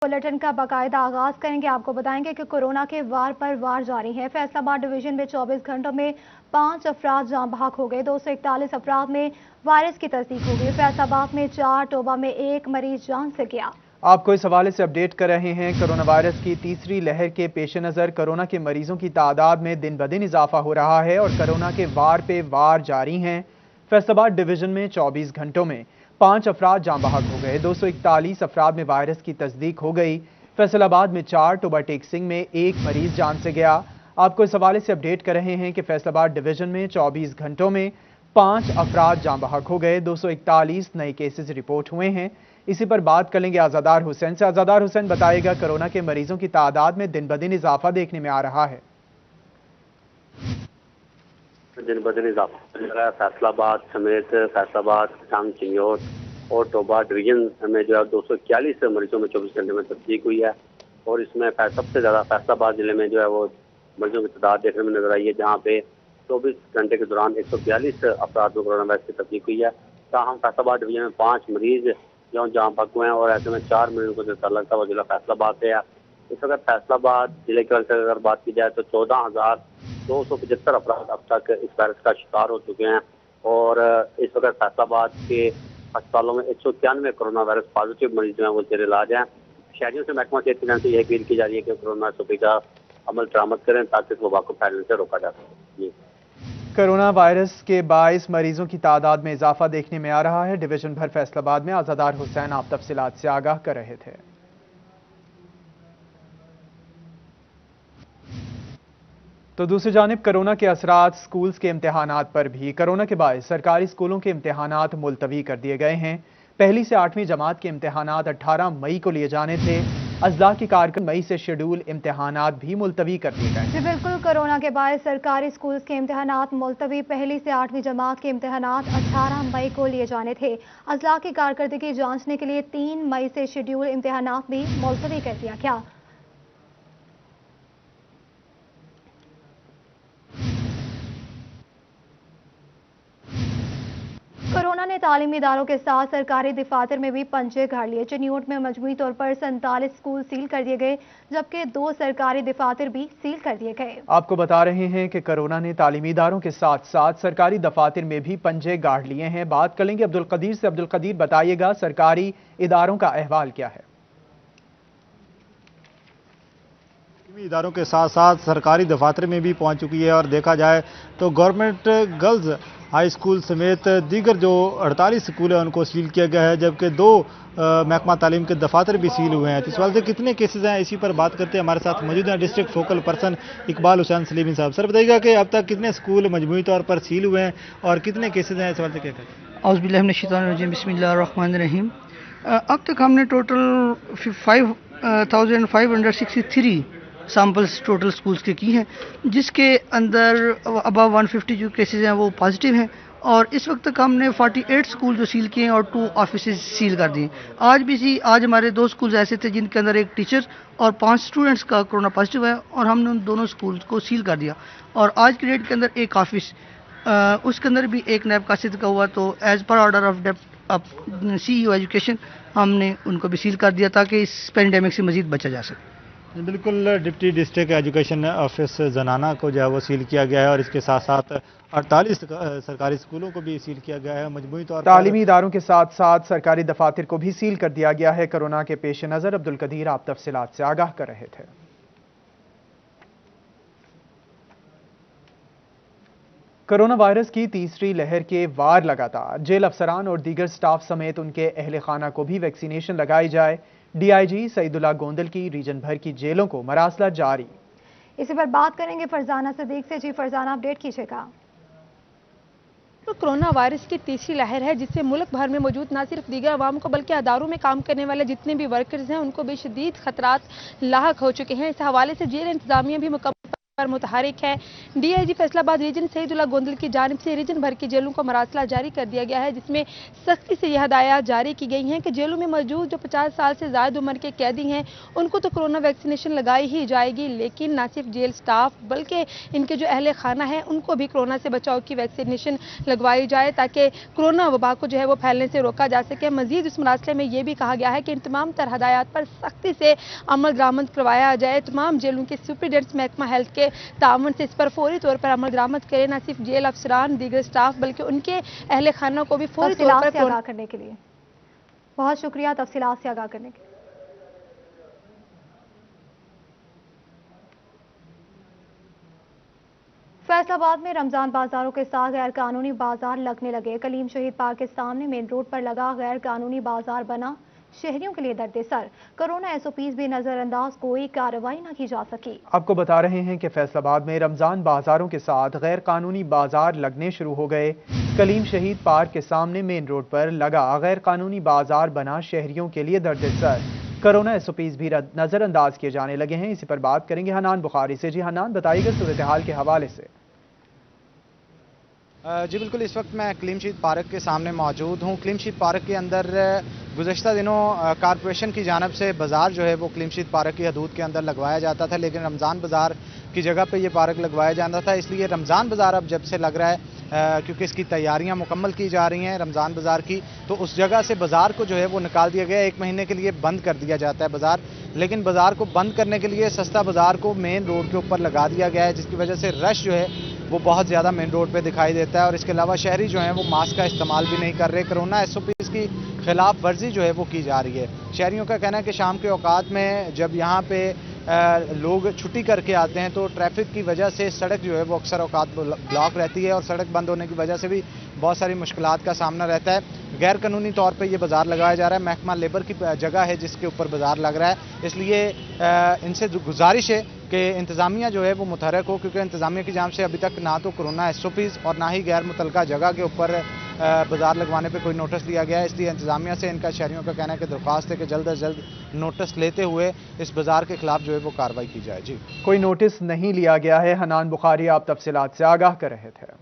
Bulletin का बाकायदा आगाज करेंगे। आपको बताएंगे कि कोरोना के वार पर वार जारी है। फैसलाबाद डिवीजन में 24 घंटों में 5 अफराद जान बहक हो गए। 241 अफराद में वायरस की तस्दीक हो गई। फैसलाबाद में 4, टोबा में 1 मरीज जान से गया। आपको इस हवाले से अपडेट कर रहे हैं। कोरोना वायरस की तीसरी लहर के पेश नज़र कोरोना के मरीजों की तादाद में दिन ब दिन इजाफा हो रहा है और कोरोना के वार पे वार जारी हैं। फैसलाबाद डिवीजन में 24 घंटों में 5 अफराद जान बहक हो गए। 241 अफराद में वायरस की तस्दीक हो गई। फैसलाबाद में 4, टोबा टेक सिंह में 1 मरीज जान से गया। आपको इस हवाले से अपडेट कर रहे हैं कि फैसलाबाद डिवीजन में 24 घंटों में 5 अफराद जान बहक हो गए। 241 नए केसेस रिपोर्ट हुए हैं। इसी पर बात करेंगे आज़ादार हुसैन से। आज़ादार हुसैन, बताइएगा, कोरोना के मरीजों की तादाद में दिन ब दिन इजाफा देखने में आ रहा है। दिन ब दिन इजाफा हो रहा है। फैसलाबाद समेत फैसलाबाद, टांग, चिन्योट और टोबा डिवीजन में जो है 241 मरीजों में 24 घंटे में तस्दीक हुई है और इसमें सबसे ज़्यादा फैसलाबाद जिले में जो है वो मरीजों की तादाद देखने में नजर आई है, जहाँ पे 24 घंटे के दौरान 142 अफराद में कोरोना वायरस की तस्दीक हुई है। ताहम फैसलाबाद डिवीजन में 5 मरीज जो जहाँ पक हुए हैं और ऐसे में 4 मरीजों को जो तल्लक था वो जिला फैसलाबाद से है। इस वक्त फैसलाबाद जिले के अगर बात की जाए तो 14,275 अफराद अब तक इस वायरस का शिकार हो चुके हैं और इस वक्त फैसलाबाद के अस्पतालों में 191 कोरोना वायरस पॉजिटिव मरीज जो हैं वो जेर इलाज हैं। शहरियों से महकमा सेहत की जानिब से यह अपील की जा रही है कि कोरोना SOP का अमल दरामद करें ताकि इस वबा को फैलने से रोका जा सके। जी, कोरोना वायरस के बाइस मरीजों की तादाद में इजाफा देखने में आ रहा है। डिवीजन भर फैसलाबाद में आज़ादार हुसैन आप तफसीलात से आगाह कर रहे थे। तो दूसरी जानिब कोरोना के असरात स्कूल्स के इम्तिहानात पर भी। कोरोना के बायस सरकारी स्कूलों के इम्तिहानात मुलतवी कर दिए गए हैं। पहली से 8वीं जमात के इम्तिहानात 18 मई को लिए जाने थे। अजला की कारकुन मई से शेड्यूल इम्तिहानात भी मुलतवी कर दिए गए। जी बिल्कुल, कोरोना के बायस सरकारी स्कूल्स के इम्तिहानात मुलतवी। पहली से 8वीं जमात के इम्तिहानात 18 मई को लिए जाने थे। अजला की कारकर्दगी जांचने के लिए 3 मई से शेड्यूल इम्तिहानात भी मुलतवी कर दिया गया। कोरोना ने तालीमी इदारों के साथ सरकारी दफातर में भी पंजे गाड़ लिए। चिन्योट में मजमूई तौर पर 47 स्कूल सील कर दिए गए, जबकि 2 सरकारी दफातर भी सील कर दिए गए। आपको बता रहे हैं कि कोरोना ने तालीमी इदारों के साथ साथ सरकारी दफातर में भी पंजे गाड़ लिए हैं। बात करेंगे अब्दुल कदीर से। अब्दुल कदीर, बताइएगा, सरकारी इदारों का अहवाल क्या है? इदारों के साथ साथ सरकारी दफातर में भी पहुंच चुकी है और देखा जाए तो गवर्नमेंट गर्ल्स हाई स्कूल समेत दीगर जो 48 स्कूल हैं उनको सील किया गया है, जबकि 2 महकमा तालीम के दफातर भी सील हुए हैं। तो इस वाले से कितने केसेस हैं, इसी पर बात करते हैं। हमारे साथ मौजूद हैं district focal person Iqbal Hussain Salimi साहब। सर, बताइएगा कि अब तक कितने स्कूल मजमूई तौर पर सील हुए हैं और कितने केसेस हैं, इस वाले से क्या कहते हैं? औज़ुबिल्लाहि मिनश्शैतानिर्रजीम, बिस्मिल्लाहिर्रहमानिर्रहीम। अब तक हमने टोटल 5563 सैम्पल्स टोटल स्कूल्स के की हैं, जिसके अंदर अबव 150 जो केसेस हैं वो पॉजिटिव हैं और इस वक्त तक हमने 48 स्कूल जो सील किए हैं और 2 ऑफिसेज सील कर दिए। आज हमारे 2 स्कूल्स ऐसे थे जिनके अंदर एक टीचर और 5 स्टूडेंट्स का कोरोना पॉजिटिव है और हमने उन दोनों स्कूल्स को सील कर दिया। और आज की डेट के अंदर एक ऑफिस, उसके अंदर भी एक नैब कासिद का हुआ, तो as per order of CEO education हमने उनको भी सील कर दिया ताकि इस पेंडेमिक से मजीद बचा जा सके। बिल्कुल, डिप्टी डिस्ट्रिक्ट एजुकेशन ऑफिस जनाना को जो है वो सील किया गया है और इसके साथ साथ 48 सरकारी स्कूलों को भी सील किया गया है। मजमूई तौर पर तालीमी इदारों के साथ साथ सरकारी दफातर को भी सील कर दिया गया है। कोरोना के पेश नज़र अब्दुल कदीर आप तफसीलात से आगाह कर रहे थे। कोरोना वायरस की तीसरी लहर के वार लगातार। जेल अफसरान और दीगर स्टाफ समेत उनके अहल खाना को भी वैक्सीनेशन लगाई जाए। DIG सईदुल्लाह गोंदल की रीजन भर की जेलों को मरासला जारी। इसी पर बात करेंगे फरजाना सदीक से। जी फरजाना, अपडेट कीजिएगा। तो कोरोना वायरस की तीसरी लहर है, जिससे मुल्क भर में मौजूद न सिर्फ दीगर अवाम को बल्कि अदारों में काम करने वाले जितने भी वर्कर्स हैं उनको भी शदीद खतरात लाहक हो चुके हैं। इस हवाले से जेल इंतजामिया भी मुकम्मल पर मुतहरिक है। डीआईजी फैसलाबाद रीजन सईदुल्लाह गोंदल की जानिब से रीजन भर की जेलों को मरासला जारी कर दिया गया है, जिसमें सख्ती से यह हदायत जारी की गई हैं कि जेलों में मौजूद जो 50 साल से ज़ायद उम्र के कैदी हैं उनको तो कोरोना वैक्सीनेशन लगाई ही जाएगी, लेकिन न सिर्फ जेल स्टाफ बल्कि इनके जो अहले खाना है उनको भी कोरोना से बचाव की वैक्सीनेशन लगवाई जाए ताकि कोरोना वबा को जो है वो फैलने से रोका जा सके। मजीद इस मरासले में ये भी कहा गया है कि इन तमाम तर हदायत पर सख्ती से अमल दरामद करवाया जाए। तमाम जेलों के सुप्रीडेंट्स महकमा हेल्थ के तावन से इस पर फौरी तौर पर अमल दरामद करें। न सिर्फ जेल अफसरान दीगर स्टाफ बल्कि उनके अहले खाना को भी फौरी तौर पर आगाह करने के लिए बहुत शुक्रिया। तफसीलात से आगाह करने के लिए फैसलाबाद में रमजान बाजारों के साथ गैर कानूनी बाजार लगने लगे। कलीम शहीद पार्क के सामने मेन रोड पर लगा गैर कानूनी बाजार बना शहरियों के लिए दर्द सर। कोरोना एसओपीज भी नजरअंदाज, कोई कार्रवाई न की जा सकी। आपको बता रहे हैं कि फैसलाबाद में रमजान बाजारों के साथ गैर कानूनी बाजार लगने शुरू हो गए। कलीम शहीद पार्क के सामने मेन रोड पर लगा गैर कानूनी बाजार बना शहरियों के लिए दर्द सर। कोरोना एसओपीज भी नजरअंदाज किए जाने लगे हैं। इसी पर बात करेंगे हनान बुखारी से। जी हनान, बताइएगा सूरत हाल के हवाले से। जी बिल्कुल, इस वक्त मैं कलीम शहीद पार्क के सामने मौजूद हूँ। कलीम शहीद पार्क के अंदर गुज़श्ता दिनों कारपोरेशन की जानिब से बाज़ार जो है वो कलीम शहीद पार्क की हदूद के अंदर लगवाया जाता था, लेकिन रमज़ान बाज़ार की जगह पे ये पार्क लगवाया जाता था। इसलिए रमज़ान बाज़ार अब जब से लग रहा है क्योंकि इसकी तैयारियां मुकम्मल की जा रही हैं रमज़ान बाज़ार की, तो उस जगह से बाज़ार को जो है वो निकाल दिया गया। 1 महीने के लिए बंद कर दिया जाता है बाज़ार, लेकिन बाज़ार को बंद करने के लिए सस्ता बाज़ार को मेन रोड के ऊपर लगा दिया गया है, जिसकी वजह से रश जो है वो बहुत ज़्यादा मेन रोड पे दिखाई देता है। और इसके अलावा शहरी जो हैं वो मास्क का इस्तेमाल भी नहीं कर रहे। कोरोना एसओपीज की खिलाफ वर्जी जो है वो की जा रही है। शहरियों का कहना है कि शाम के औकात में जब यहाँ पे लोग छुट्टी करके आते हैं तो ट्रैफिक की वजह से सड़क जो है वो अक्सर औकात ब्लॉक रहती है और सड़क बंद होने की वजह से भी बहुत सारी मुश्किलात का सामना रहता है। गैर कानूनी तौर पे ये बाज़ार लगाया जा रहा है। महकमा लेबर की जगह है जिसके ऊपर बाज़ार लग रहा है, इसलिए इनसे गुजारिश है कि इंतज़ामिया जो है वो मुतहरक हो, क्योंकि इंतज़ामिया की जानिब से अभी तक ना तो कोरोना एसओपीज़ और ना ही गैर मुतलका जगह के ऊपर बाज़ार लगवाने पे कोई नोटिस लिया गया है। इसलिए इंतज़ामिया से इनका शहरियों का कहना है कि दरख्वास्त है कि जल्द अज जल्द नोटिस लेते हुए इस बाज़ार के खिलाफ जो है वो कार्रवाई की जाए। जी, कोई नोटिस नहीं लिया गया है। हनान बुखारी आप तफसीलात से आगाह कर रहे थे।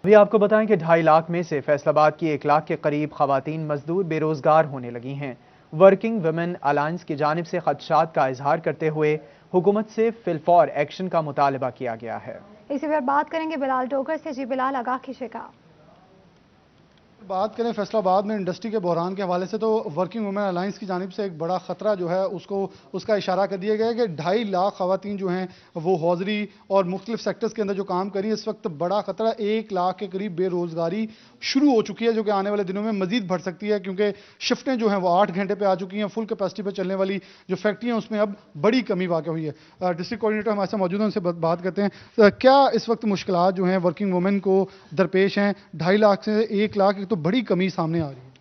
अभी आपको बताएं कि 2.5 लाख में से फैसलाबाद की 1 लाख के करीब खवातीन मजदूर बेरोजगार होने लगी हैं। वर्किंग वुमेन अलायंस की जानिब से खदशात का इजहार करते हुए हुकूमत से फिलफौर एक्शन का मुतालबा किया गया है। इसी पर बात करेंगे बिलाल डोगर से। जी बिलाल, आगाह कीजिएगा। बात करें फैसलाबाद में इंडस्ट्री के बहरान के हवाले से, तो वर्किंग वुमेन अलायंस की जानिब से एक बड़ा ख़तरा जो है उसका इशारा कर दिया गया है कि 2.5 लाख खवातीन जो हैं वो हौजरी और मुख्तलिफ सेक्टर्स के अंदर जो काम कर रही है, इस वक्त बड़ा ख़तरा 1 लाख के करीब बेरोज़गारी शुरू हो चुकी है, जो कि आने वाले दिनों में मजीद बढ़ सकती है, क्योंकि शिफ्टें जो हैं वो 8 घंटे पर आ चुकी हैं। फुल कैपेसिटी पर चलने वाली जो फैक्ट्री हैं उसमें अब बड़ी कमी वाक़ हुई है। डिस्ट्रिक्ट कोऑर्डिनेटर हमारे साथ मौजूद हैं, उनसे बात करते हैं। क्या इस वक्त मुश्किलात जो हैं वर्किंग वुमेन को दरपेश हैं? 2.5 लाख से 1 लाख तो बड़ी कमी सामने आ रही है।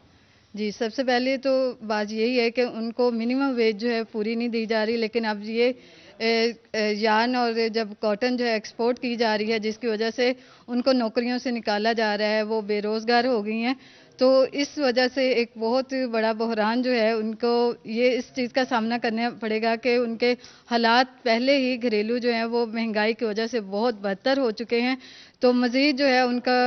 जी, सबसे पहले तो बात यही है कि उनको मिनिमम वेज जो है पूरी नहीं दी जा रही, लेकिन अब ये यार्न और जब कॉटन जो है एक्सपोर्ट की जा रही है, जिसकी वजह से उनको नौकरियों से निकाला जा रहा है, वो बेरोज़गार हो गई हैं। तो इस वजह से एक बहुत बड़ा बहरान जो है उनको ये इस चीज़ का सामना करना पड़ेगा कि उनके हालात पहले ही घरेलू जो हैं वो महंगाई की वजह से बहुत बदतर हो चुके हैं, तो मज़ीद जो है उनका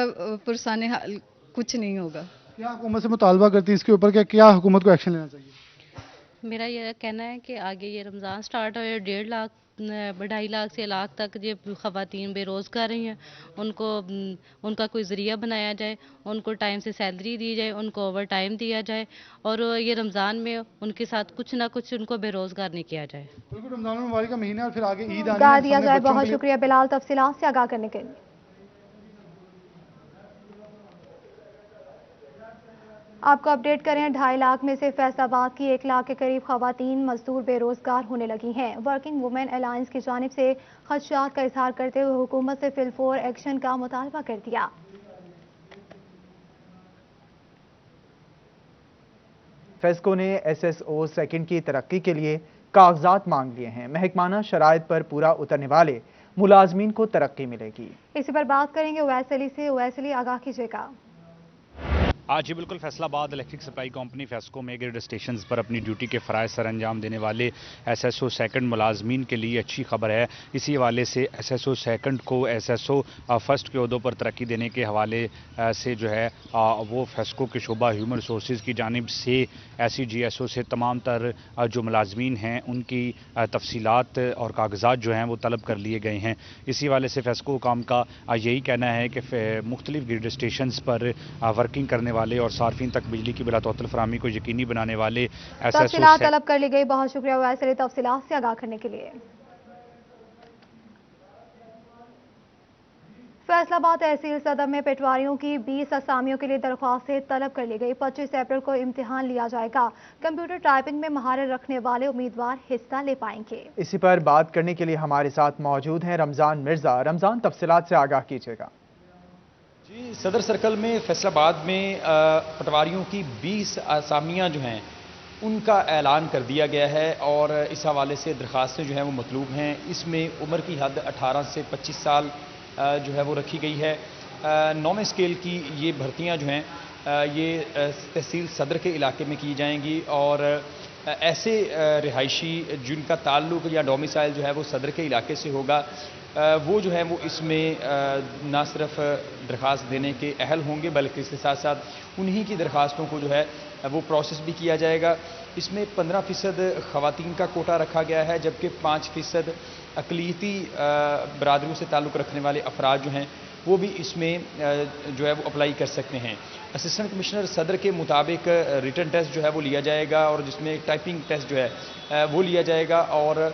पुरसाने हाल कुछ नहीं होगा। क्या हुकूमत से मुतालबा करती है इसके ऊपर, क्या हुकूमत को एक्शन लेना चाहिए? मेरा ये कहना है कि आगे ये रमज़ान स्टार्ट हो, 1.5 लाख 2.5 लाख से लाख तक ये ख़वातीन बेरोज़गार हैं, उनका कोई ज़रिया बनाया जाए, उनको टाइम से सैलरी दी जाए, उनको ओवर टाइम दिया जाए और ये रमज़ान में उनके साथ कुछ ना कुछ उनको बेरोज़गार नहीं किया जाए। बिल्कुल, रमज़ान मुबारक का महीना और फिर आगे ईद दिया जाए। बहुत शुक्रिया बिलाल तफसीलात से आगाह करने के लिए। आपको अपडेट करें, 2.5 लाख में से फैसलाबाद की 1 लाख के करीब खवातीन मजदूर बेरोजगार होने लगी हैं। वर्किंग वुमेन अलायंस की जानिब से खदशात का इजहार करते हुए हुकूमत से फिलफौर एक्शन का मुतालबा कर दिया। फेस्को ने SSO सेकंड की तरक्की के लिए कागजात मांग लिए हैं। महकमाना शराइत पर पूरा उतरने वाले मुलाजमीन को तरक्की मिलेगी। इसी पर बात करेंगे ओवैस अली से। ओवैस अली, आगाह कीजिएगा। जी बिल्कुल, Faisalabad electric supply company FESCO में ग्रिड स्टेशन पर अपनी ड्यूटी के फ़राइज़ सर अंजाम देने वाले SSO सेकंड मुलाजमीन के लिए अच्छी खबर है। इसी हवाले से SSO सेकंड को SSO फर्स्ट के ओहदों पर तरक्की देने के हवाले से जो है वो फेस्को के शोबा ह्यूमन रिसोर्सेज की जानिब से SCGSO से तमाम तर जो मुलाजमीन हैं उनकी तफसीलात और कागजात जो हैं वो तलब कर लिए गए हैं। इसी हवाले से फेस्को काम का यही कहना है कि मुख्तलिफ ग्रिड स्टेशन पर वर्किंग करने वाले और सार्फिन तक बिजली की बिलातौतल फराहमी को यकीनी बनाने वाले तफसीलात तलब कर ली गई। बहुत शुक्रिया वैसे तफसीलात से आगाह करने के लिए। फैसलाबाद तहसील सदर में पटवारियों की 20 असामियों के लिए दरख्वास्तें तलब कर ली गई। 25 अप्रैल को इम्तिहान लिया जाएगा। कंप्यूटर टाइपिंग में महारत रखने वाले उम्मीदवार हिस्सा ले पाएंगे। इसी पर बात करने के लिए हमारे साथ मौजूद हैं रमजान मिर्जा। रमजान, तफसीलात से आगाह कीजिएगा। जी, सदर सर्कल में फैसलाबाद में पटवारियों की 20 असामियाँ जो हैं उनका ऐलान कर दिया गया है और इस हवाले से दरख्वास्तें जो हैं वो मतलूब हैं। इसमें उम्र की हद 18 से 25 साल जो है वो रखी गई है। 9वें स्केल की ये भर्तियां जो हैं ये तहसील सदर के इलाके में की जाएंगी और ऐसे रिहायशी जिनका ताल्लुक या डोमिसाइल जो है वो सदर के इलाके से होगा वो जो है वो इसमें ना सिर्फ दरख्वास्त देने के अहल होंगे बल्कि इसके साथ साथ उन्हीं की दरख्वास्तों को जो है वो प्रोसेस भी किया जाएगा। इसमें 15% ख़वातीन का कोटा रखा गया है जबकि 5% अक़लियती बरादरियों से ताल्लुक़ रखने वाले अफराद जो हैं वो भी इसमें जो है वो अप्लाई कर सकते हैं। असिस्टेंट कमिश्नर सदर के मुताबिक रिटन टेस्ट जो है वो लिया जाएगा और जिसमें टाइपिंग टेस्ट जो है वो लिया जाएगा और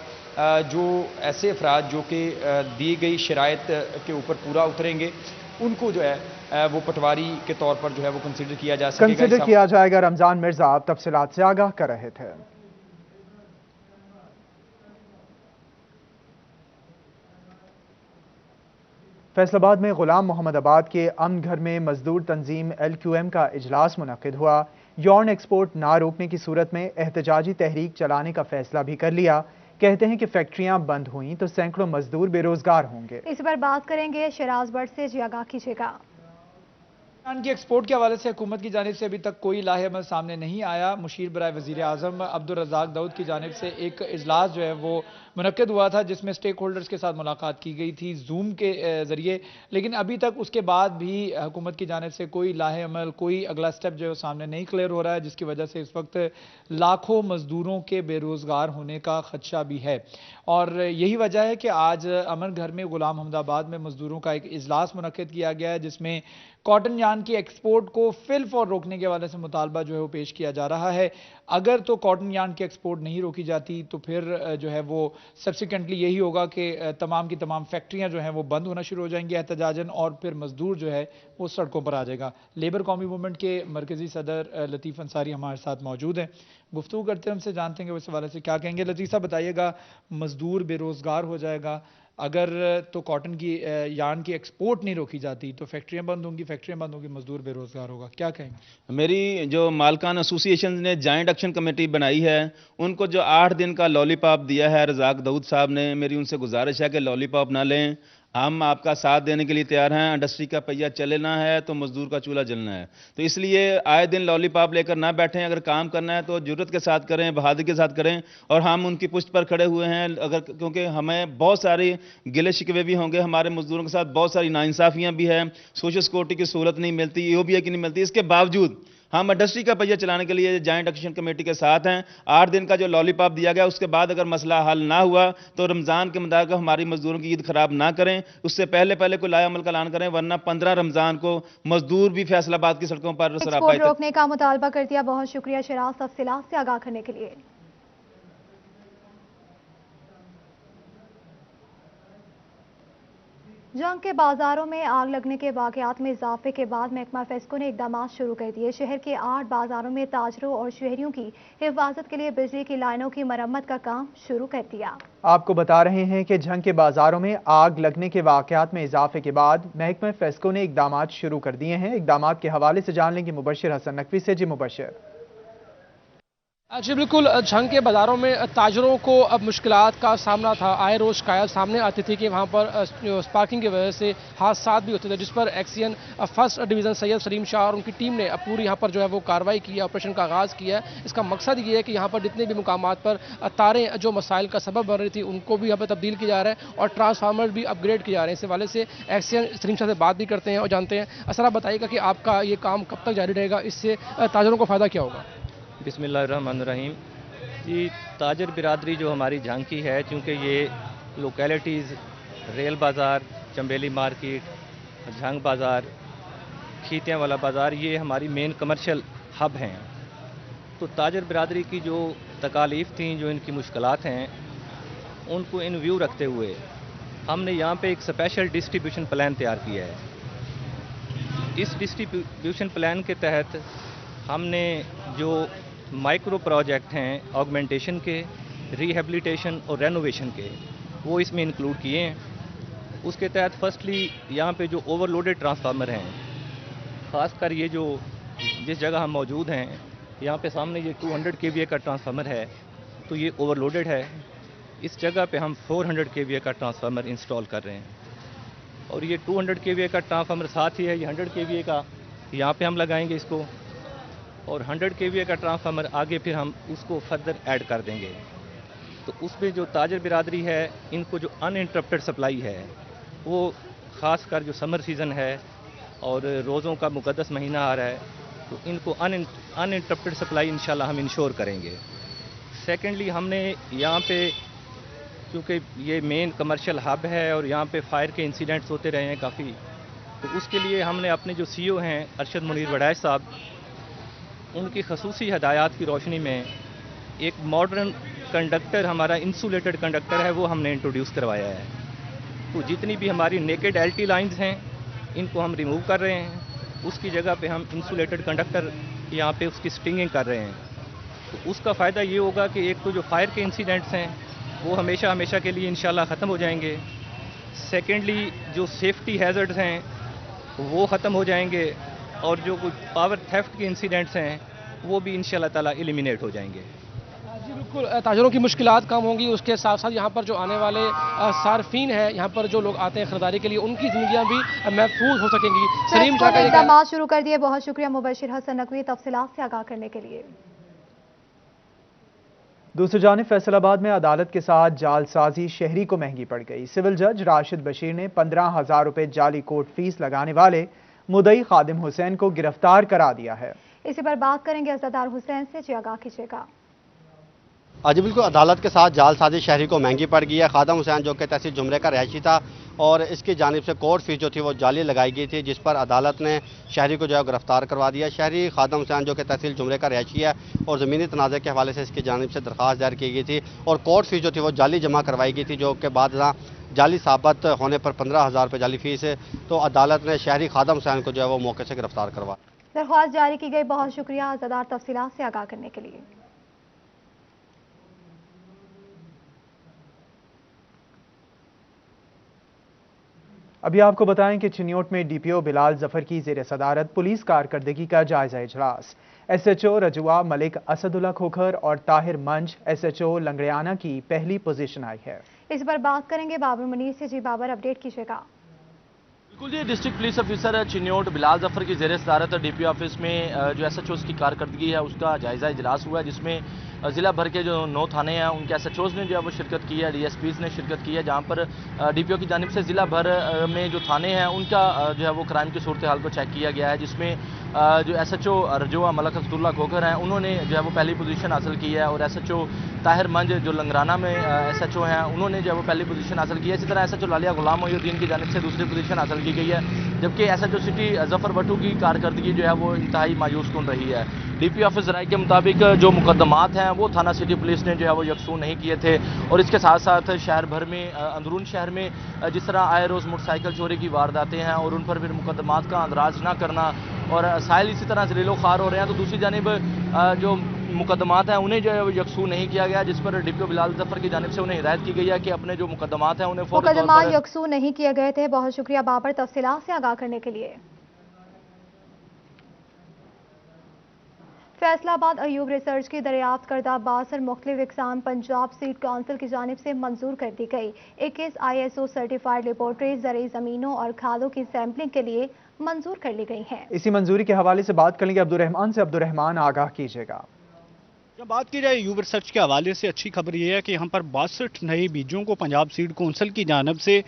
जो ऐसे अफराद जो कि दी गई शराइत के ऊपर पूरा उतरेंगे उनको जो है वो पटवारी के तौर पर जो है वो कंसिडर किया जा सकेगा। कंसिडर किया जाएगा। रमजान मिर्जा आप तफसीलात से आगाह कर रहे थे। फैसलाबाद में गुलाम मोहम्मदाबाद के अमन घर में मजदूर तंजीम LQM का इजलास मुनक्किद हुआ। यौन एक्सपोर्ट ना रोकने की सूरत में एहतजाजी तहरीक चलाने का फैसला भी कर लिया। कहते हैं कि फैक्ट्रियां बंद हुई तो सैकड़ों मजदूर बेरोजगार होंगे। इस पर बात करेंगे शराज भट्ट से। जी आगाह कीजिएगा। ईरान की एक्सपोर्ट के हवाले से हुकूमत की जानिब से अभी तक कोई लाहेअमल सामने नहीं आया। मुशीर बराए वज़ीर आज़म अब्दुल रज़ाक दाऊद की जानिब से एक इजलास जो है वो मुनक्किद हुआ था जिसमें स्टेक होल्डर्स के साथ मुलाकात की गई थी जूम के ज़रिए, लेकिन अभी तक उसके बाद भी हुकूमत की जानिब से कोई लाहेअमल कोई अगला स्टेप जो है सामने नहीं क्लियर हो रहा है, जिसकी वजह से इस वक्त लाखों मजदूरों के बेरोज़गार होने का खदशा भी है। और यही वजह है कि आज अमन घर में गुलाम मोहम्मदाबाद में मजदूरों का एक इजलास मुनक्किद किया गया है जिसमें कॉटन यार्न की एक्सपोर्ट को फिल फॉर रोकने के हवाले से मुतालबा जो है वो पेश किया जा रहा है। अगर तो कॉटन यार्न की एक्सपोर्ट नहीं रोकी जाती तो फिर जो है वो सब्सिक्वेंटली यही होगा कि तमाम की तमाम फैक्ट्रियां जो हैं वो बंद होना शुरू हो जाएंगी एहतजाजन और फिर मजदूर जो है वो सड़कों पर आ जाएगा। लेबर कौमी मूवमेंट के मरकजी सदर लतीफ़ अंसारी हमारे साथ मौजूद हैं। गुफ्तगू करते हैं, हमसे जानते हैं कि इस हवाले से क्या कहेंगे। लतीफ़ साहब बताइएगा, मजदूर बेरोज़गार हो जाएगा अगर तो कॉटन की यार्न की एक्सपोर्ट नहीं रोकी जाती तो फैक्ट्रियां बंद होंगी, मजदूर बेरोजगार होगा, क्या कहेंगे? मेरी जो मालकान एसोसिएशन ने जॉइंट एक्शन कमेटी बनाई है उनको जो 8 दिन का लॉलीपॉप दिया है रज़ाक दाऊद साहब ने, मेरी उनसे गुजारिश है कि लॉलीपॉप ना लें। हम आपका साथ देने के लिए तैयार हैं। इंडस्ट्री का पहिया चलना है तो मजदूर का चूल्हा जलना है, तो इसलिए आए दिन लॉलीपॉप लेकर ना बैठें। अगर काम करना है तो जुर्रत के साथ करें, बहादुरी के साथ करें और हम उनकी पुष्ट पर खड़े हुए हैं। अगर क्योंकि हमें बहुत सारे गिले शिकवे भी होंगे, हमारे मजदूरों के साथ बहुत सारी नाइंसाफियाँ भी हैं, सोशल सिक्योरिटी की सहूलत नहीं मिलती, EOBI की नहीं मिलती। इसके बावजूद हम इंडस्ट्री का पहिया चलाने के लिए जॉइंट एक्शन कमेटी के साथ हैं। 8 दिन का जो लॉलीपॉप दिया गया उसके बाद अगर मसला हल ना हुआ तो रमज़ान के मुताबिक हमारी मजदूरों की ईद खराब ना करें, उससे पहले कोई लाया अमल का ऐलान करें, वरना 15 रमज़ान को मजदूर भी फैसलाबाद की सड़कों पर सरापा रोकने का मुतालबा कर दिया। बहुत शुक्रिया शराज तफसीलात से आगाह करने के लिए। जंग के बाजारों में आग लगने के वाकयात में इजाफे के बाद महकमा फेस्को ने इकदाम शुरू कर दिए। शहर के 8 बाजारों में ताजरों और शहरियों की हिफाजत के लिए बिजली की लाइनों की मरम्मत का काम शुरू कर दिया। आपको बता रहे हैं कि जंग के बाजारों में आग लगने के वाकयात में इजाफे के बाद महकमा फेस्को ने इकदाम शुरू कर दिए हैं। इकदाम के हवाले से जान लेंगे मुबशिर हसन नकवी से। जी मुबशिर। जी बिल्कुल, झंग के बाज़ारों में ताजरों को अब मुश्किलात का सामना था। आए रोज़ शिकायत सामने आती थी कि वहाँ पर स्पार्किंग की वजह से हादसात भी होते थे, जिस पर XEN first division Syed Salim Shah और उनकी टीम ने पूरी यहाँ पर जो है वो कार्रवाई की है, ऑपरेशन का आगाज़ किया है। इसका मकसद ये है कि यहाँ पर जितने भी मुकामात पर तारें जो मसाइल का सबब बन रही थी उनको भी यहाँ पर तब्दील किया जा रहा है और ट्रांसफार्मर भी अपग्रेड किए जा रहे हैं। इस हवाले से एक्सीएन सलीम शाह से बात भी करते हैं और जानते हैं। असर आप बताइएगा कि आपका ये काम कब तक जारी रहेगा, इससे ताजरों को फ़ायदा क्या होगा? बिस्मिल्लाहिर्रहमानिर्रहीम। जी, ताजर बिरादरी जो हमारी झांकी है, चूँकि ये लोकेलिटीज़ रेल बाज़ार, चंबेली मार्केट, झांग बाज़ार, खीतियाँ वाला बाज़ार, ये हमारी मेन कमर्शियल हब हैं। तो ताजर बिरादरी की जो तकालीफ थी, जो इनकी मुश्किलात हैं, उनको इन व्यू रखते हुए हमने यहाँ पे एक स्पेशल डिस्ट्रीब्यूशन प्लान तैयार किया है। इस डिस्ट्रीब्यूशन प्लान के तहत हमने जो माइक्रो प्रोजेक्ट हैं ऑगमेंटेशन के, रिहेबिलिटेशन और रेनोवेशन के, वो इसमें इंक्लूड किए हैं। उसके तहत फर्स्टली यहाँ पे जो ओवरलोडेड ट्रांसफार्मर हैं, ख़ासकर ये जो जिस जगह हम मौजूद हैं, यहाँ पे सामने ये 200 kVA का ट्रांसफार्मर है, तो ये ओवरलोडेड है। इस जगह पे हम 400 kVA का ट्रांसफार्मर इंस्टॉल कर रहे हैं और ये 200 kVA का ट्रांसफार्मर साथ ही है, ये 100 kVA का यहाँ पे हम लगाएंगे इसको, और 100 kVA का ट्रांसफार्मर आगे फिर हम उसको फर्दर ऐड कर देंगे। तो उसमें जो ताजर बिरादरी है, इनको जो अनइंटरप्टेड सप्लाई है, वो ख़ासकर जो समर सीज़न है और रोज़ों का मुक़द्दस महीना आ रहा है, तो इनको अनइंटरप्टेड सप्लाई इंशाल्लाह हम इंश्योर करेंगे। सेकेंडली, हमने यहाँ पे क्योंकि ये मेन कमर्शियल हब है और यहाँ पे फायर के इंसिडेंट्स होते रहे हैं काफ़ी, तो उसके लिए हमने अपने जो CEO हैं अरशद मुनीर वड़ैच साहब, उनकी खसूसी हदायत की रोशनी में एक मॉडर्न कंडक्टर, हमारा इंसुलेटेड कंडक्टर है, वो हमने इंट्रोड्यूस करवाया है। तो जितनी भी हमारी नेकेड LT लाइंस हैं, इनको हम रिमूव कर रहे हैं, उसकी जगह पे हम इंसुलेटेड कंडक्टर यहाँ पे उसकी स्टिंगिंग कर रहे हैं। तो उसका फ़ायदा ये होगा कि एक तो जो फायर के इंसिडेंट्स हैं वो हमेशा हमेशा के लिए इंशाल्लाह ख़त्म हो जाएंगे। सेकेंडली, जो सेफ्टी हैज़र्ड्स हैं वो ख़त्म हो जाएंगे और जो कुछ पावर थेफ्ट के इंसिडेंट्स हैं वो भी इंशाल्लाह ताला एलिमिनेट हो जाएंगे। जी बिल्कुल, ताजरों की मुश्किलात कम होंगी, उसके साथ साथ यहाँ पर जो आने वाले सार्फिन हैं, यहाँ पर जो लोग आते हैं खरीदारी के लिए, उनकी ज़िंदगियाँ भी महफूज हो सकेंगी। सलीम शाह का इक़दाम शुरू कर दिए। बहुत शुक्रिया मुबशिर हसन नकवी तफसीलात से आगाह करने के लिए। दूसरी जानिब फैसलाबाद में अदालत के साथ जालसाजी शहरी को महंगी पड़ गई। सिविल जज राशिद बशीर ने 15,000 रुपए जाली कोर्ट फीस लगाने वाले मुदई खादिम हुसैन को गिरफ्तार करा दिया है। इसी पर बात करेंगे असदार हुसैन से, जी आगाह कीजिएगा। जी बिल्कुल, अदालत के साथ जालसाजी शहरी को महंगी पड़ गई है। खादिम हुसैन जो कि तहसील जुमरे का रहायशी था और इसकी जानिब से कोर्ट फीस जो थी वो जाली लगाई गई थी, जिस पर अदालत ने शहरी को जो है गिरफ्तार करवा दिया। शहरी खादिम हुसैन जो कि तहसील जुमरे का रहायशी है और ज़मीनी तनाज़े के हवाले से इसकी जानिब से दरख्वास्त दायर की गई थी और कोर्ट फीस जो थी वो जाली जमा करवाई गई थी, जो कि बाद जाली साबित होने पर 15,000 रुपये जाली फीस है। तो अदालत ने शहरी खादिम हुसैन को जो है वो मौके से गिरफ्तार करवा। दरख्वास्त जारी की गई। बहुत शुक्रिया असदार तफसीलात से आगाह करने के लिए। अभी आपको बताएं कि चिन्योट में DPO बिलाल जफर की जेर सदारत पुलिस कारकर्दगी का जायजा इजलास। SHO रजुआ मलिक असदुल्ला खोखर और ताहिर मंज SHO लंगड़ियाना की पहली पोजीशन आई है। इस पर बात करेंगे बाबर मुनीर से। जी बाबर, अपडेट कीजिएगा। बिल्कुल जी, district police officer Chiniot Bilal Zafar की जेर सदारत DPO ऑफिस में जो SHOs की कारकर्दगी है उसका जायजा इजलास हुआ है, जिसमें ज़िला भर के जो 9 थाने हैं उनके SHOs ने जो है वो शिरकत की है, DSPs ने शिरकत की है, जहां पर DPO की जानिब से ज़िला भर में जो थाने हैं उनका जो है वो क्राइम की सूरत हाल को चेक किया गया है, जिसमें जो SHO रजुआ मलिक असदुल्ला खोखर हैं उन्होंने जो है वो पहली पोजीशन हासिल की है और SHO ताहिर मंज जो लंगराना में SHO हैं उन्होंने जो है वो पहली पोजीशन हासिल की है। इसी तरह SHO लालिया गुलाम मोहिउद्दीन की जानिब से दूसरी पोजीशन हासिल की गई है, जबकि SHO सिटी जफर भट्टू की कारकर्दगी जो है वो इंतहाई मायूस कुन रही है। DPO ऑफिस राय के मुताबिक जो मुकदमात हैं वो थाना सिटी पुलिस ने जो है वो यकसून नहीं किए थे और इसके साथ साथ शहर भर में अंदरून शहर में जिस तरह आए रोज़ मोटरसाइकिल चोरी की वारदातें हैं और उन पर फिर मुकदमात का अंदराज ना करना और साहिल इसी तरह जलीलो खार हो रहे हैं, तो दूसरी जानिब जो मुकदमात हैं उन्हें जो है वो यकसून नहीं किया गया, जिस पर DPO बिलाल जफर की जानिब से उन्हें हिदायत की गई है कि अपने जो मुकदमात हैं उन्हें मुकदमात यकसून नहीं किए गए थे। बहुत शुक्रिया बाबर तफसीलात से आगाह करने के लिए। फैसलाबाद अयूब रिसर्च की दरियाफ्त करदा 62 मुख्तलिफ इकसाम पंजाब सीड काउंसिल की जानिब से मंजूर कर दी गई। 21 ISO सर्टिफाइड लेबॉर्ट्रीज ज़रूरी ज़मीनों और खादों की सैंपलिंग के लिए मंजूर कर ली गई हैं। इसी मंजूरी के हवाले से बात करेंगे अब्दुर्रहमान से। अब्दुर्रहमान, आगाह कीजिएगा। जब बात की जाए अयूब रिसर्च के हवाले से अच्छी खबर यह है कि यहाँ पर 62 नए बीजों को पंजाब सीड काउंसिल की जानिब से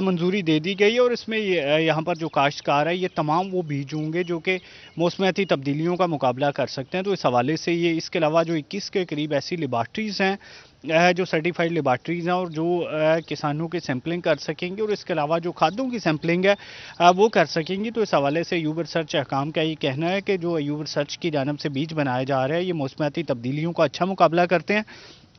मंजूरी दे दी गई है और इसमें यहाँ पर जो काश्तकार है ये तमाम वो बीज होंगे जो कि मौसमियाती तब्दीलियों का मुकाबला कर सकते हैं। तो इस हवाले से ये इसके अलावा जो 21 के करीब ऐसी लेबॉर्ट्रीज़ हैं जो सर्टिफाइड लेबॉर्ट्रीज़ हैं और जो किसानों की सैंपलिंग कर सकेंगे और इसके अलावा जो खादों की सैंपलिंग है वो कर सकेंगी। तो इस हवाले से अयूब रिसर्च अहकाम का ये कहना है कि जो अयूब रिसर्च की जानिब से बीज बनाए जा रहे हैं ये मौसमियाती तब्दीलियों का अच्छा मुकाबला करते हैं।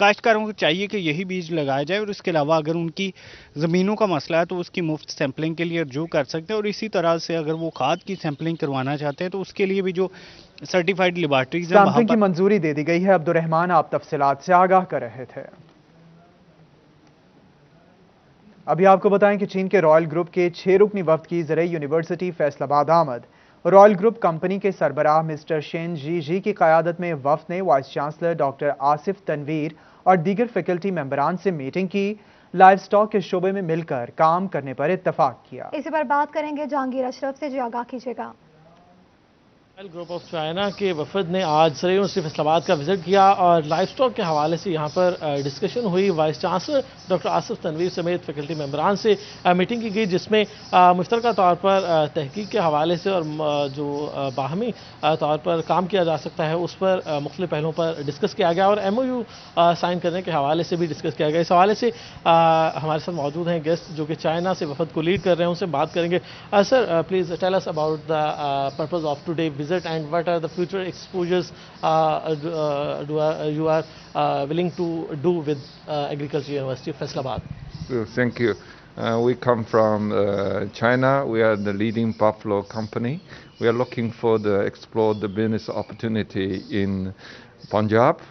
काश्तकारों को चाहिए कि यही बीज लगाया जाए और इसके अलावा अगर उनकी ज़मीनों का मसला है तो उसकी मुफ्त सैंपलिंग के लिए रजू कर सकते हैं और इसी तरह से अगर वो खाद की सैंपलिंग करवाना चाहते हैं तो उसके लिए भी जो सर्टिफाइड लेबॉर्ट्रीज हैं सैंपलिंग की मंजूरी दे दी गई है। अब्दुर्रहमान, आप तफसीलात से आगाह कर रहे थे। अभी आपको बताएं कि चीन के रॉयल ग्रुप के 6 रुकनी वफ्द की ज़रई यूनिवर्सिटी फैसलाबाद आमद। रॉयल ग्रुप कंपनी के सरबराह मिस्टर शेन जी की क़यादत में वफ्द ने vice chancellor doctor Asif Tanveer और दीगर फैकल्टी मेंबरान से मीटिंग की। लाइव स्टॉक के शोबे में मिलकर काम करने पर इत्तफाक किया। इसी पर बात करेंगे जहांगीर अशरफ से, जो आगाह कीजिएगा। ग्रुप ऑफ चाइना के वफद ने आज सराय यूनिवर्सिटी फैसलाबाद का विजिट किया और लाइव स्टॉक के हवाले से यहाँ पर डिस्कशन हुई। Vice chancellor doctor Asif Tanveer समेत फैकल्टी मेंबरान से मीटिंग की गई जिसमें मुश्तरका तौर पर तहकीक के हवाले से और जो बाहमी तौर पर काम किया जा सकता है उस पर मुख्तलिफ पहलुओं पर डिस्कस किया गया और MOU साइन करने के हवाले से भी डिस्कस किया गया। इस हवाले से हमारे साथ मौजूद हैं गेस्ट जो कि चाइना से वफद को लीड कर रहे हैं, उनसे बात करेंगे। Sir, please tell us about the purpose of today visit and what are the future exposures you are willing to do with Agriculture University of Faisalabad? Thank you. We come from China. We are the leading buffalo company. We are looking for explore the business opportunity in Punjab.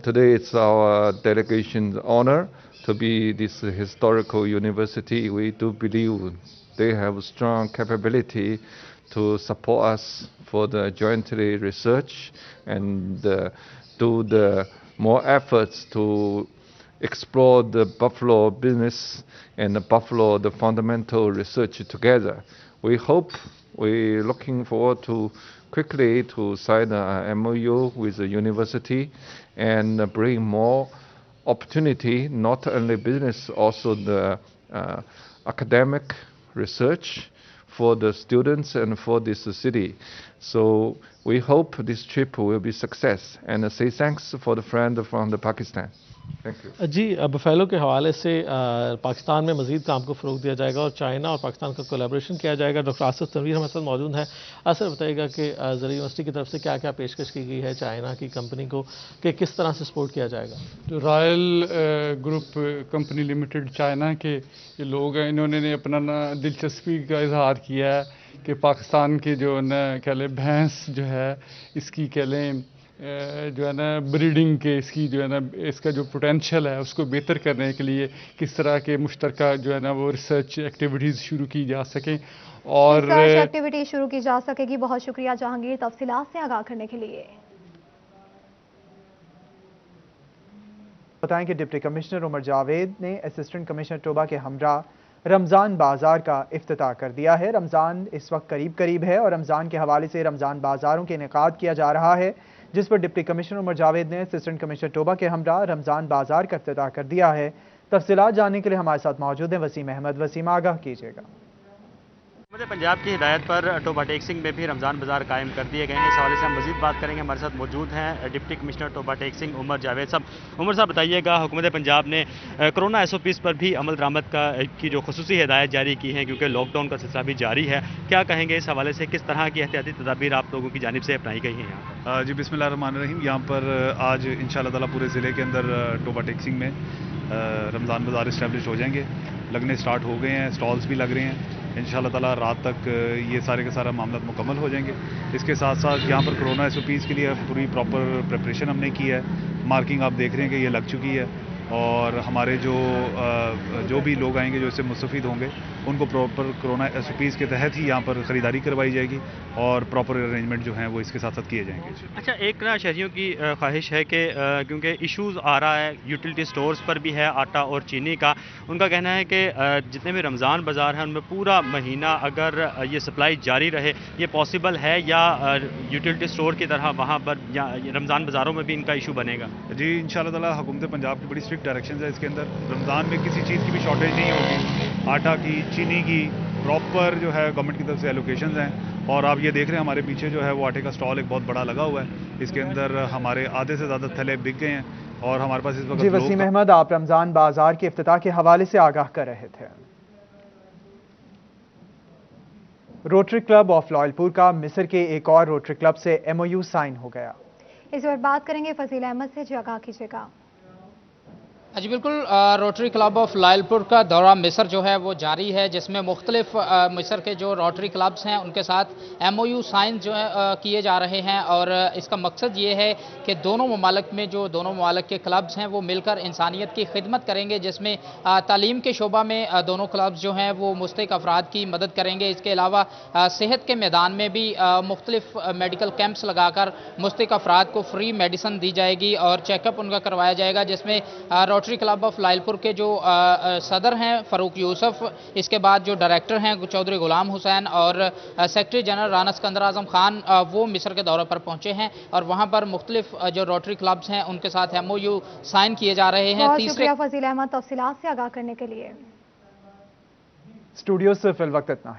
Today it's our delegation's honor to be this historical university. We do believe they have strong capability to support us for the jointly research and do the more efforts to explore the buffalo business and the buffalo, the fundamental research together. We're looking forward to quickly to sign a MOU with the university and bring more opportunity, not only business, also the academic research for the students and for this city. So we hope this trip will be success and say thanks for the friend from the Pakistan. Thank you. जी, buffalo के हवाले से पाकिस्तान में मज़ीद काम को फ़रोग़ दिया जाएगा और चाइना और पाकिस्तान का कोलैबोरेशन किया जाएगा। डॉक्टर आसिफ तनवीर हमारे साथ मौजूद हैं। सर, बताइएगा कि ज़रूरी यूनिवर्सिटी की तरफ से क्या क्या पेशकश की गई है चाइना की कंपनी को कि किस तरह से सपोर्ट किया जाएगा? जो royal group company limited China के ये लोग हैं, इन्होंने अपना दिलचस्पी का इजहार किया है कि पाकिस्तान के जो कह लें भैंस जो है इसकी कह लें जो है ना ब्रीडिंग के इसकी जो है ना इसका जो पोटेंशियल है उसको बेहतर करने के लिए किस तरह के मुश्तरका जो है ना वो रिसर्च एक्टिविटीज़ शुरू की जा सकें और एक्टिविटी शुरू की जा सकेगी। बहुत शुक्रिया जहांगीर, तफसीलात से आगाह करने के लिए। बताएं कि डिप्टी कमिश्नर उमर जावेद ने असिस्टेंट कमिश्नर टोबा के हमरा रमज़ान बाज़ार का इफ्तिताह कर दिया है। रमज़ान इस वक्त करीब है और रमज़ान के हवाले से रमज़ान बाज़ारों के इनेकाद किया जा रहा है, जिस पर डिप्टी कमिश्नर उमर जावेद ने असिस्टेंट कमिश्नर टोबा के हमरा रमज़ान बाज़ार का इफ्तिताह कर दिया है। तफसीलात जानने के लिए हमारे साथ मौजूद हैं वसीम अहमद। वसीम, आगाह कीजिएगा। पंजाब की हिदायत पर टोबा टेक सिंह में भी रमज़ान बाज़ार कायम कर दिए गए हैं। इस हवाले से हम मज़ीद बात करेंगे। हमारे साथ मौजूद हैं डिप्टी कमिश्नर टोबा टेक सिंह उमर जावेद साहब। उमर साहब, बताइएगा, हुकूमत पंजाब ने कोरोना SOPs पर भी अमल दरामद की जो खुसूसी हिदायत जारी की हैं क्योंकि लॉकडाउन का सिलसिला भी जारी है, क्या कहेंगे इस हवाले से? किस तरह की एहतियाती तदाबीर आप लोगों की जानिब से अपनाई गई हैं यहाँ पर? जी, बिस्मिल्लाहिर्रहमानिर्रहीम। यहाँ पर आज इंशाअल्लाह ताला पूरे ज़िले के अंदर टोबा टेक सिंह में रमज़ान बाज़ार इस्टेब्लिश हो जाएंगे, लगने स्टार्ट हो गए हैं, स्टॉल्स भी लग रहे हैं। इंशाअल्लाह ताला रात तक ये सारे के सारा मामला मुकम्मल हो जाएंगे। इसके साथ साथ यहाँ पर कोरोना SOPs के लिए पूरी प्रॉपर प्रिपरेशन हमने की है। मार्किंग आप देख रहे हैं कि ये लग चुकी है और हमारे जो भी लोग आएंगे जो इससे मुस्तफ़ीद होंगे उनको प्रॉपर कोरोना SOPs के तहत ही यहाँ पर ख़रीदारी करवाई जाएगी और प्रॉपर अरेंजमेंट जो हैं वो इसके साथ साथ किए जाएंगे। अच्छा, एक ना शहरियों की ख्वाहिश है कि क्योंकि इश्यूज़ आ रहा है यूटिलिटी स्टोर्स पर भी है आटा और चीनी का, उनका कहना है कि जितने भी रमज़ान बाज़ार हैं उनमें पूरा महीना अगर ये सप्लाई जारी रहे, ये पॉसिबल है या यूटिलिटी स्टोर की तरह वहाँ पर या रमज़ान बाज़ारों में भी इनका इशू बनेगा? जी इंशाअल्लाह ताला हुकूमत पंजाब की बड़ी स्ट्रिक्ट डायरेक्शन है इसके अंदर। रमज़ान में किसी चीज़ की भी शॉर्टेज नहीं होगी, आटा की, चीनी की, प्रॉपर जो है गवर्नमेंट की तरफ से एलोकेशंस हैं। और आप ये देख रहे हैं हमारे पीछे जो है वो आटे का स्टॉल एक बहुत बड़ा लगा हुआ है, इसके अंदर हमारे आधे से ज़्यादा थैले बिक गए हैं और हमारे पास इस वक्त जी वसीम अहमद, आप रमज़ान बाजार के इफ्तिताह के हवाले से आगाह कर रहे थे। रोटरी क्लब ऑफ लायलपुर का मिस्र के एक और रोटरी क्लब से MOU साइन हो गया। इस पर बात करेंगे फसील अहमद से, जो आगाह कीजिएगा। जी बिल्कुल, रोटरी क्लब ऑफ लायलपुर का दौरा मिस्र जो है वो जारी है, जिसमें मुख्तलिफ मिस्र के जो रोटरी क्लब्स हैं उनके साथ MOU साइन जो है किए जा रहे हैं। और इसका मकसद ये है कि दोनों ममालिक में जो दोनों ममालिक के क्लब्स हैं वो मिलकर इंसानियत की खिदमत करेंगे, जिसमें तालीम के शोबा में दोनों क्लब्स जो हैं वो मुस्तहिक अफराद की मदद करेंगे। इसके अलावा सेहत के मैदान में भी मुख्तलिफ मेडिकल कैंप्स लगाकर मुस्तहिक अफराद को फ्री मेडिसन दी जाएगी और चेकअप उनका करवाया जाएगा, जिसमें रोटरी क्लब ऑफ लायलपुर के जो सदर हैं फ़ारूक यूसुफ, इसके बाद जो डायरेक्टर हैं चौधरी गुलाम हुसैन और सेक्रेटरी जनरल राना सिकंदर आजम खान, वो मिस्र के दौरे पर पहुंचे हैं और वहां पर मुख्तलिफ जो रोटरी क्लब्स हैं उनके साथ MOU साइन किए जा रहे हैं। बहुत शुक्रिया फसील अहमद तफसीलात से आगाह करने के लिए। स्टूडियो से फिल वक्त इतना ही।